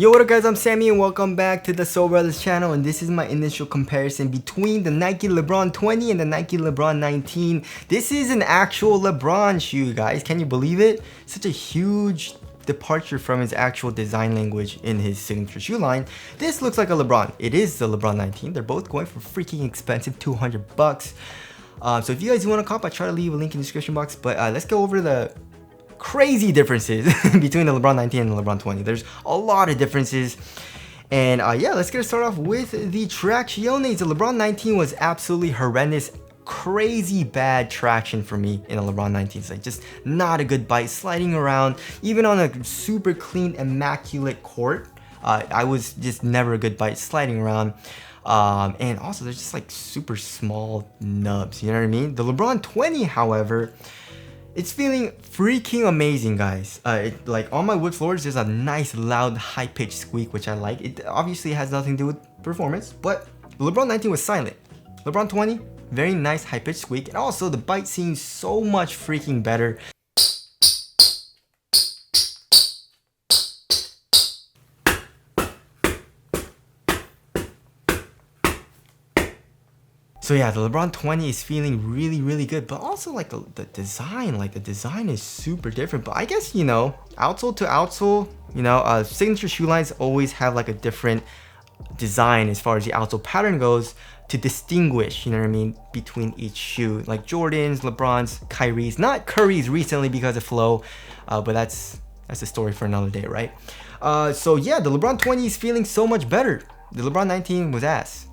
Yo, what up guys, I'm Sammy and welcome back to the Soul Brothers channel, and this is my initial comparison between the Nike Lebron 20 and the Nike Lebron 19. This is an actual LeBron shoe, guys. Can you believe it? Such a huge departure from his actual design language in his signature shoe line. This looks like a LeBron. It is the Lebron 19. They're both going for freaking expensive, 200 bucks. So if you guys want to cop, I try to leave a link in the description box, but let's go over the crazy differences between the LeBron 19 and the LeBron 20. There's a lot of differences. And yeah, let's get started off with the tracciones. The LeBron 19 was absolutely horrendous. Crazy bad traction for me in a LeBron 19. It's like just not a good bite, sliding around. Even on a super clean, immaculate court, I was just never a good bite, sliding around. And also there's just like super small nubs, you know what I mean? The LeBron 20, however, it's feeling freaking amazing, guys. Like on my wood floors, there's a nice loud high-pitched squeak, which I like. It obviously has nothing to do with performance, but the LeBron 19 was silent. LeBron 20, very nice high-pitched squeak, and also the bite seems so much freaking better. So yeah, the LeBron 20 is feeling really good, but also like the design is super different. But I guess, you know, outsole to outsole, you know, signature shoe lines always have like a different design as far as the outsole pattern goes to distinguish, you know what I mean, between each shoe. Like Jordans, LeBrons, Kyrie's, not Curry's recently because of flow, but that's a story for another day, right? So yeah, the LeBron 20 is feeling so much better. The LeBron 19 was ass.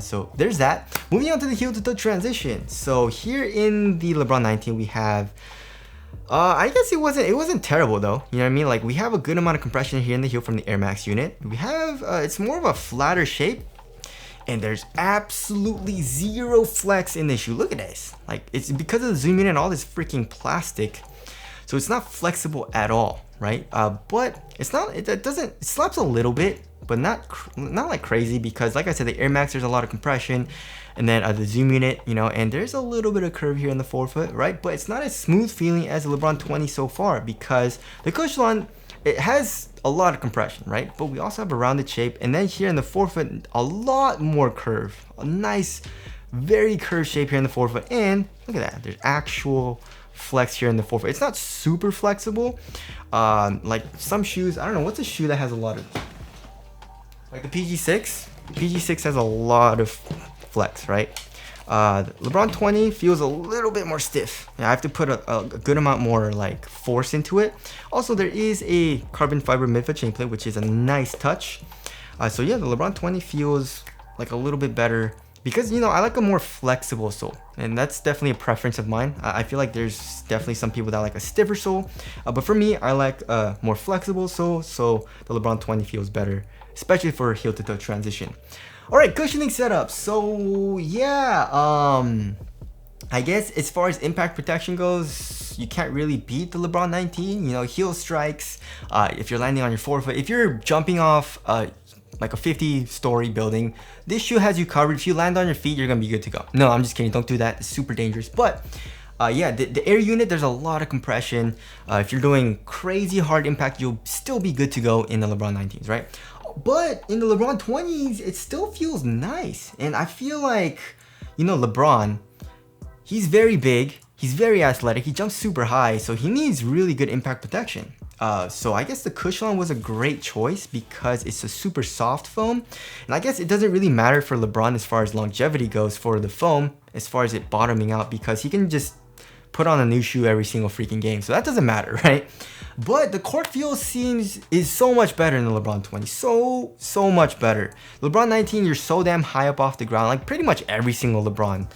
So there's that. Moving on to the heel to toe transition. So here in the LeBron 19 we have I guess it wasn't terrible though, you know what I mean? Like we have a good amount of compression here in the heel from the Air Max unit. We have it's more of a flatter shape, and there's absolutely zero flex in this shoe. Look at this. Like it's because of the zoom unit and all this freaking plastic, so it's not flexible at all, right? But it's not, it slaps a little bit, but not like crazy, because like I said, the Air Max, there's a lot of compression, and then the zoom unit, you know, and there's a little bit of curve here in the forefoot, right? But it's not as smooth feeling as the LeBron 20 so far, because the cushion, it has a lot of compression, right? But we also have a rounded shape, and then here in the forefoot, a lot more curve, a nice, very curved shape here in the forefoot, and look at that, there's actual flex here in the forefoot. It's not super flexible, like some shoes. I don't know, what's a shoe that has a lot of, like the PG6? PG6 has a lot of flex, right? LeBron 20 feels a little bit more stiff. I have to put a good amount more like force into it. Also, there is a carbon fiber midfoot chain plate, which is a nice touch. So yeah, the LeBron 20 feels like a little bit better, because, you know, I like a more flexible sole, and that's definitely a preference of mine. I feel like there's definitely some people that like a stiffer sole, but for me, I like a more flexible sole, so the LeBron 20 feels better, especially for heel to toe transition. All right, cushioning setup. So yeah, I guess as far as impact protection goes, you can't really beat the LeBron 19. You know, heel strikes, if you're landing on your forefoot, if you're jumping off like a 50-story building, this shoe has you covered. If you land on your feet, you're gonna be good to go. No, I'm just kidding, don't do that, it's super dangerous. But yeah, the air unit, there's a lot of compression. If you're doing crazy hard impact, you'll still be good to go in the LeBron 19s, right? But in the LeBron 20s, it still feels nice. And I feel like, you know, LeBron, he's very big, he's very athletic, he jumps super high, so he needs really good impact protection. So I guess the cushion was a great choice because it's a super soft foam. And I guess it doesn't really matter for LeBron as far as longevity goes for the foam, as far as it bottoming out, because he can just put on a new shoe every single freaking game. So that doesn't matter, right? But the court feel is so much better than the LeBron 20. So much better. LeBron 19, you're so damn high up off the ground. Like pretty much every single LeBron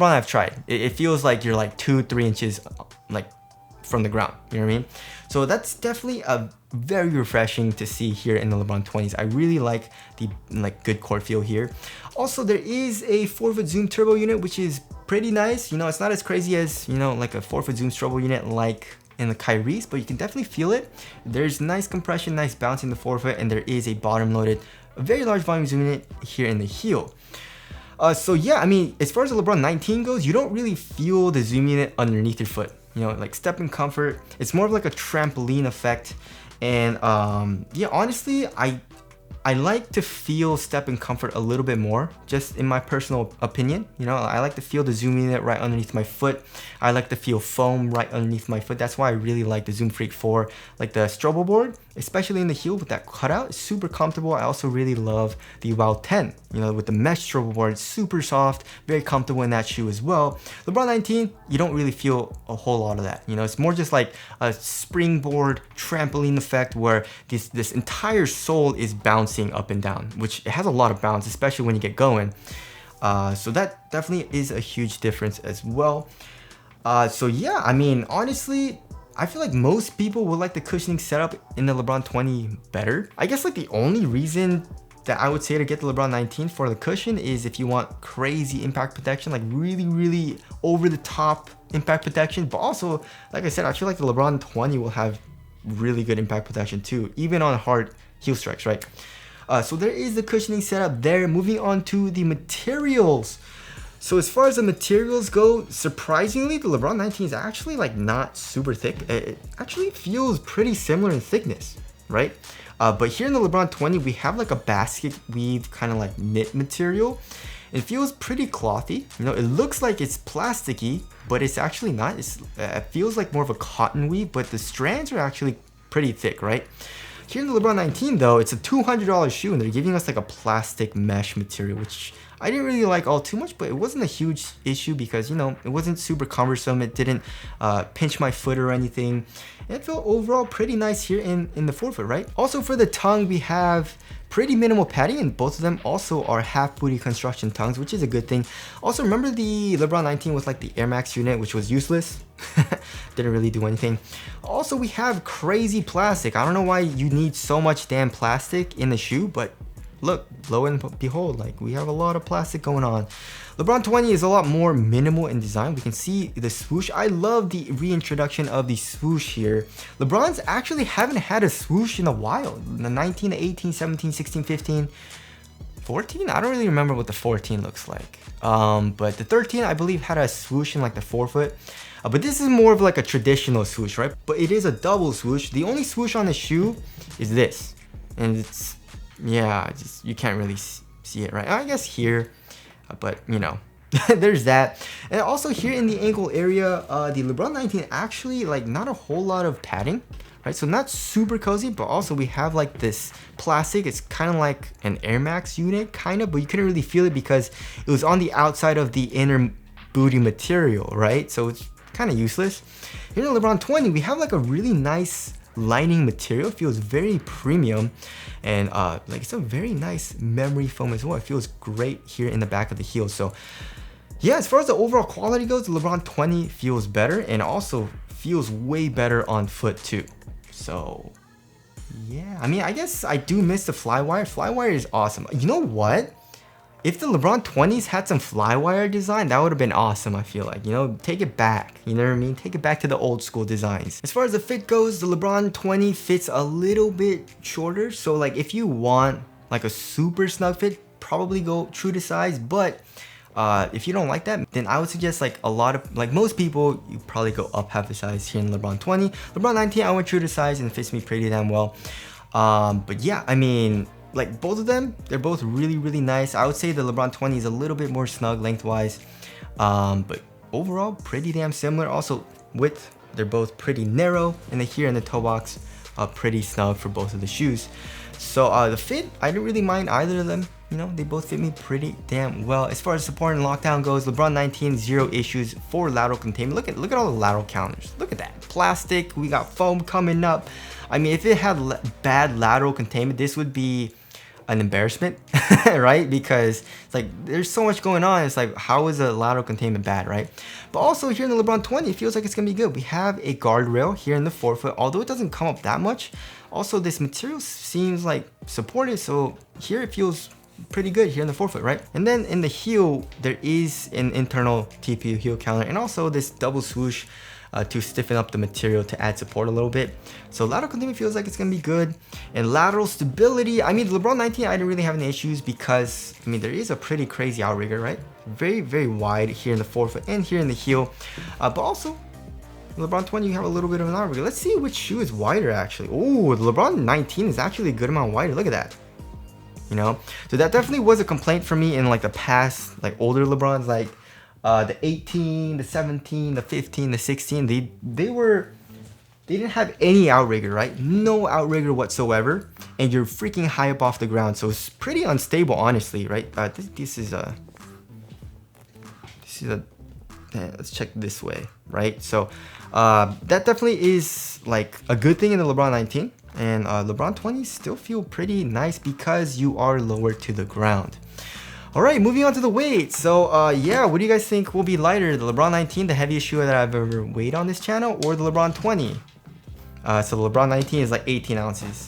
I've tried, it feels like you're like 2-3 inches like from the ground, you know what I mean? So that's definitely a very refreshing to see here in the LeBron 20s. I really like the good court feel here. Also, there is a forefoot zoom turbo unit, which is pretty nice. You know, it's not as crazy as, you know, like a forefoot zoom turbo unit like in the Kyrie's, but you can definitely feel it. There's nice compression, nice bounce in the forefoot, and there is a bottom loaded, a very large volume zoom unit here in the heel. So yeah, I mean, as far as the LeBron 19 goes, you don't really feel the zoom unit underneath your foot. You know, like step in comfort, it's more of like a trampoline effect. And yeah, honestly, I like to feel step and comfort a little bit more, just in my personal opinion. You know, I like to feel the Zoom unit right underneath my foot. I like to feel foam right underneath my foot. That's why I really like the Zoom Freak 4. Like the strobo board, especially in the heel with that cutout, it's super comfortable. I also really love the Wow 10, you know, with the mesh strobo board. It's super soft, very comfortable in that shoe as well. LeBron 19, you don't really feel a whole lot of that. You know, it's more just like a springboard trampoline effect where this entire sole is bouncing up and down, which it has a lot of bounce, especially when you get going. So that definitely is a huge difference as well. So yeah, I mean, honestly, I feel like most people would like the cushioning setup in the LeBron 20 better. I guess like the only reason that I would say to get the LeBron 19 for the cushion is if you want crazy impact protection, like really over the top impact protection. But also, like I said, I feel like the LeBron 20 will have really good impact protection too, even on hard heel strikes, right? So there is the cushioning setup there. Moving on to the materials. So as far as the materials go, surprisingly, the LeBron 19 is actually like not super thick. It actually feels pretty similar in thickness, right? But here in the LeBron 20, we have like a basket weave kind of like knit material. It feels pretty clothy. You know, it looks like it's plasticky, but it's actually not. It feels like more of a cotton weave, but the strands are actually pretty thick, right? Here in the LeBron 19 though, it's a $200 shoe and they're giving us like a plastic mesh material, which I didn't really like all too much, but it wasn't a huge issue because, you know, it wasn't super cumbersome. It didn't pinch my foot or anything. It felt overall pretty nice here in the forefoot, right? Also for the tongue, we have pretty minimal padding, and both of them also are half booty construction tongues, which is a good thing. Also, remember the LeBron 19 was like the Air Max unit, which was useless. Didn't really do anything. Also, we have crazy plastic. I don't know why you need so much damn plastic in the shoe, but look, lo and behold, like we have a lot of plastic going on. LeBron 20 is a lot more minimal in design. We can see the swoosh. I love the reintroduction of the swoosh here. LeBron's actually haven't had a swoosh in a while. The 19, 18, 17, 16, 15, 14? I don't really remember what the 14 looks like. But the 13, I believe, had a swoosh in like the forefoot. But this is more of like a traditional swoosh, right? But it is a double swoosh. The only swoosh on the shoe is this. And it's, yeah, just, you can't really see it, right? I guess here. But you know, there's that. And also here in the ankle area, the LeBron 19 actually like not a whole lot of padding, right? So not super cozy, but also we have like this plastic. It's kind of like an Air Max unit, kind of, but you couldn't really feel it because it was on the outside of the inner booty material, right? So it's kind of useless. Here in the LeBron 20, we have like a really nice lining material. It feels very premium, and like it's a very nice memory foam as well. It feels great here in the back of the heel. So yeah, as far as the overall quality goes, the LeBron 20 feels better and also feels way better on foot too. So yeah, I mean, I guess I do miss the flywire. Flywire is awesome. You know what? If the LeBron 20s had some flywire design, that would have been awesome, I feel like. You know, take it back. You know what I mean? Take it back to the old school designs. As far as the fit goes, the LeBron 20 fits a little bit shorter. So like if you want like a super snug fit, probably go true to size. But if you don't like that, then I would suggest like a lot of, like most people, you probably go up half the size here in LeBron 20. LeBron 19, I went true to size and it fits me pretty damn well. But yeah, I mean, like both of them, they're both really nice. I would say the LeBron 20 is a little bit more snug lengthwise, but overall pretty damn similar. Also width, they're both pretty narrow, and then here in the toe box, pretty snug for both of the shoes. So the fit, I didn't really mind either of them. You know, they both fit me pretty damn well. As far as support and lockdown goes, LeBron 19, 0 issues for lateral containment. Look at all the lateral counters. Look at that. Plastic, we got foam coming up. I mean, if it had bad lateral containment, this would be an embarrassment, right? Because it's like there's so much going on. It's like, how is a lateral containment bad, right? But also here in the LeBron 20, it feels like it's gonna be good. We have a guardrail here in the forefoot, although it doesn't come up that much. Also, this material seems like supported, so here it feels pretty good here in the forefoot, right? And then in the heel, there is an internal TPU heel counter, and also this double swoosh to stiffen up the material to add support a little bit. So lateral containment feels like it's gonna be good. And lateral stability, I mean, the LeBron 19, I didn't really have any issues because, I mean, there is a pretty crazy outrigger, right? Very wide here in the forefoot and here in the heel. But also, LeBron 20, you have a little bit of an outrigger. Let's see which shoe is wider actually. Oh, the LeBron 19 is actually a good amount wider. Look at that. You know, so that definitely was a complaint for me in like the past, like older LeBrons, like the 18, the 17, the 15, the 16. They didn't have any outrigger, right? No outrigger whatsoever, and you're freaking high up off the ground, so it's pretty unstable, honestly, right? This is a let's check this way, right? So that definitely is like a good thing in the LeBron 19, and LeBron 20 still feel pretty nice because you are lower to the ground. All right, moving on to the weight. So yeah, what do you guys think will be lighter, the LeBron 19, the heaviest shoe that I've ever weighed on this channel, or the LeBron 20? So the LeBron 19 is like 18 ounces.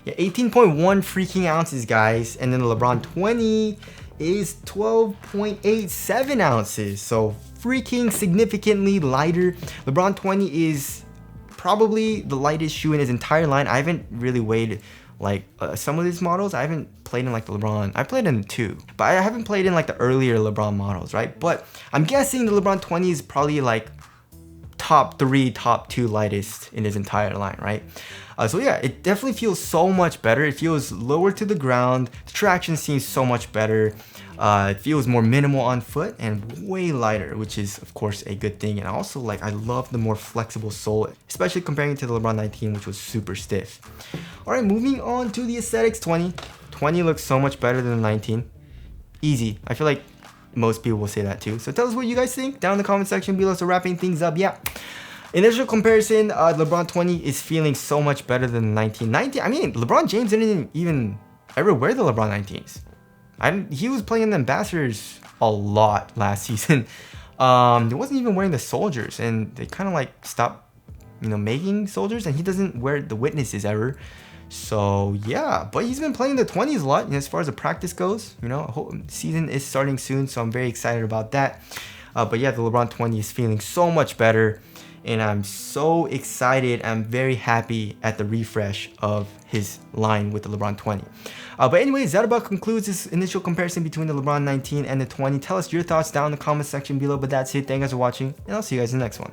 Yeah, 18.1 freaking ounces, guys. And then the LeBron 20 is 12.87 ounces. So freaking significantly lighter. LeBron 20 is probably the lightest shoe in his entire line. I haven't really weighed like some of these models. I haven't played in like the LeBron. I played in the 2, but I haven't played in like the earlier LeBron models, right? But I'm guessing the LeBron 20 is probably like top 3, top 2 lightest in his entire line, right? So yeah, it definitely feels so much better. It feels lower to the ground. The traction seems so much better. It feels more minimal on foot and way lighter, which is of course a good thing. And also, like, I love the more flexible sole, especially comparing it to the LeBron 19, which was super stiff. All right, moving on to the aesthetics. 20 looks so much better than the 19. Easy. I feel like most people will say that too. So tell us what you guys think down in the comment section below. So wrapping things up, yeah. Initial comparison, LeBron 20 is feeling so much better than the 19. I mean, LeBron James didn't even ever wear the LeBron 19s. He was playing the Ambassadors a lot last season. He wasn't even wearing the Soldiers, and they kind of like stopped, you know, making Soldiers, and he doesn't wear the Witnesses ever. So yeah, but he's been playing the 20s a lot, you know, as far as the practice goes. You know, season is starting soon, so I'm very excited about that. But yeah, the LeBron 20 is feeling so much better, and I'm so excited. I'm very happy at the refresh of his line with the LeBron 20. But anyways, that about concludes this initial comparison between the LeBron 19 and the 20. Tell us your thoughts down in the comment section below. But that's it. Thank you guys for watching, and I'll see you guys in the next one.